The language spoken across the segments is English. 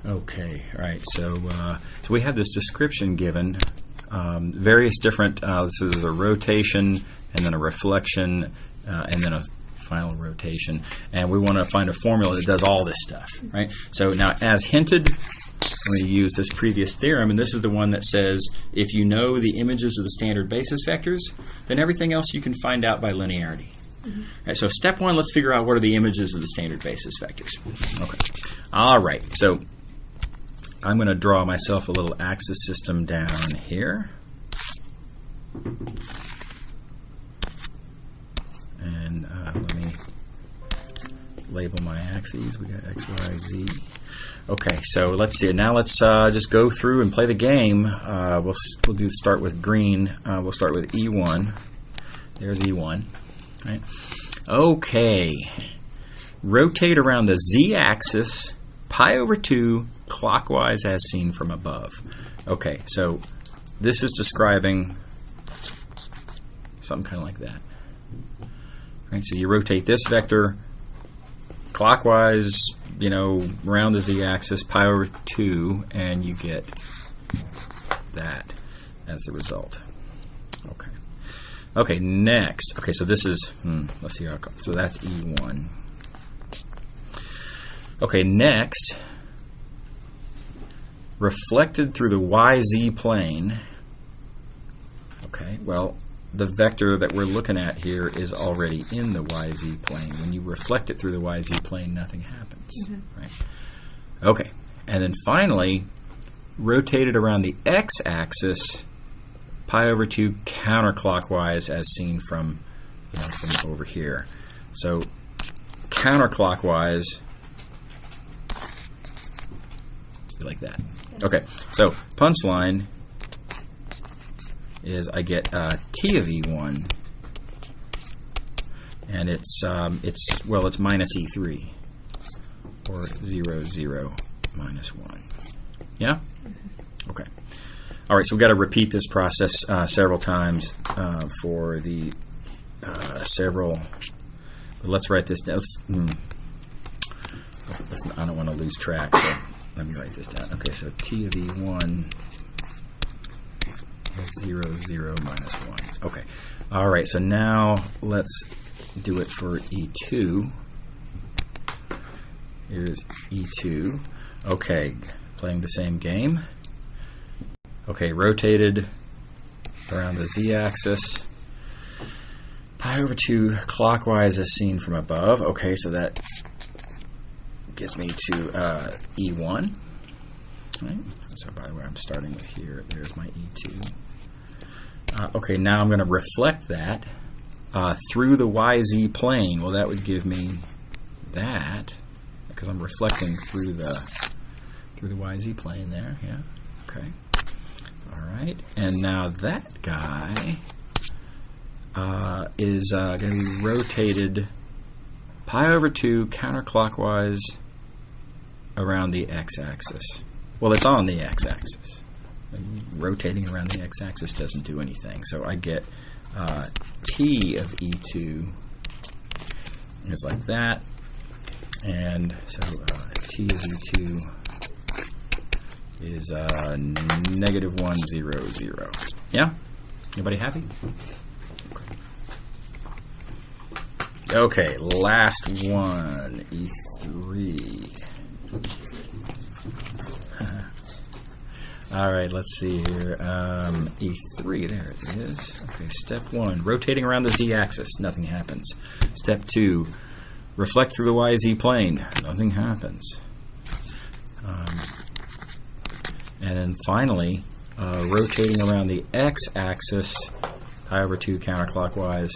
Okay, all right. So we have this description given, various different. This is a rotation, and then a reflection, and then a final rotation, and we want to find a formula that does all this stuff, right? So now, as hinted, we use this previous theorem, and this is the one that says if you know the images of the standard basis vectors, then everything else you can find out by linearity. Mm-hmm. Right, so step one, let's figure out what are the images of the standard basis vectors. Okay. All right. So I'm going to draw myself a little axis system down here. And let me label my axes. We got X, Y, Z. Okay, so let's see. Now let's just go through and play the game. We'll start with green. We'll start with E1. There's E1. Right. Okay. Rotate around the Z-axis, pi over 2, clockwise as seen from above. Okay, so this is describing something kind of like that. Right, so you rotate this vector clockwise, around the z-axis, pi over 2, and you get that as the result. Okay. Okay, next. Okay, so this is, let's see how it goes. So that's E1. Okay, next, reflected through the YZ plane. Okay, well, the vector that we're looking at here is already in the YZ plane. When you reflect it through the YZ plane, nothing happens. Mm-hmm. Right? Okay, and then finally, rotated around the x-axis, pi over 2 counterclockwise as seen from over here. So counterclockwise, like that. Okay, so punchline is I get t of E1, and it's minus E3, or 0, 0, minus 1. Yeah? Okay. All right, so we've got to repeat this process several times for the several. Let's write this down. I don't want to lose track, so let me write this down. Okay, so t of E1 is 0, 0, minus 1. Okay. All right, so now let's do it for E2. Here's E2. Okay, playing the same game. Okay, rotated around the z-axis, pi over 2 clockwise as seen from above. Okay, so that gets me to E1. Right. So by the way, I'm starting with here. There's my E2. Okay, now I'm going to reflect that through the YZ plane. Well, that would give me that, because I'm reflecting through the YZ plane there. Yeah. Okay. All right. And now that guy is going to be rotated pi over 2 counterclockwise around the x-axis. Well, it's on the x-axis. Rotating around the x-axis doesn't do anything. So I get t of E2 is like that. And so t of E2 is negative 1, 0, 0. Yeah? Anybody happy? Okay, last one, E3. All right, let's see here. E3, there it is. Okay, step 1, rotating around the z-axis, nothing happens. Step 2, reflect through the YZ plane, nothing happens. And then finally, rotating around the x-axis, pi over 2 counterclockwise.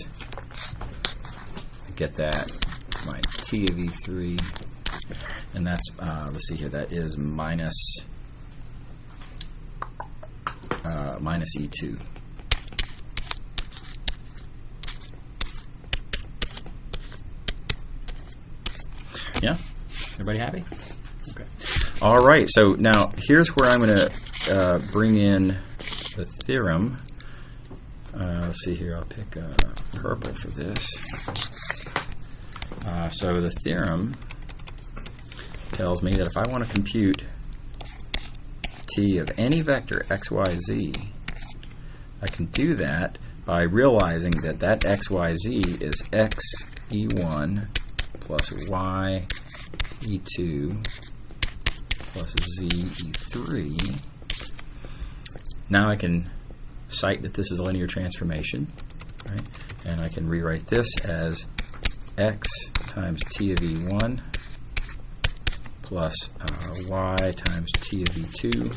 Get that, my t of E3, and that's, let's see here, that is minus E2. Yeah? Everybody happy? Okay. All right, so now here's where I'm going to bring in the theorem. Let's see here, I'll pick purple for this. So the theorem tells me that if I want to compute t of any vector x, y, z, I can do that by realizing that that x, y, z is x e1 plus y e2 plus z e3. Now I can cite that this is a linear transformation, right? And I can rewrite this as x times t of e1 plus y times t of e2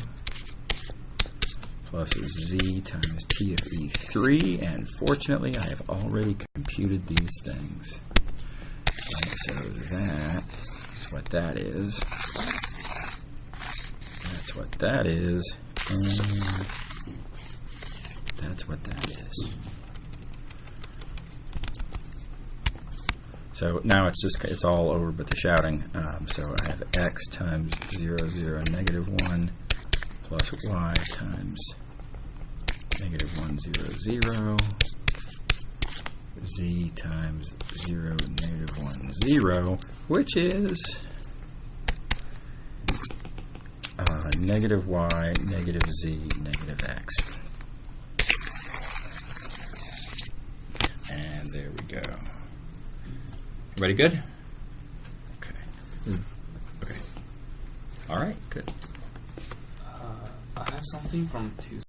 plus z times t of e3, and fortunately I have already computed these things. So that's what that is. That's what that is. And that's what that is. So now it's all over but the shouting. So I have x times 0, 0, negative 1 plus y times negative 1, 0, 0, z times 0, negative 1, 0, which is negative y, negative z, negative x. And there we go. Everybody good? Okay. Okay. All right, good. I have something from Tuesday.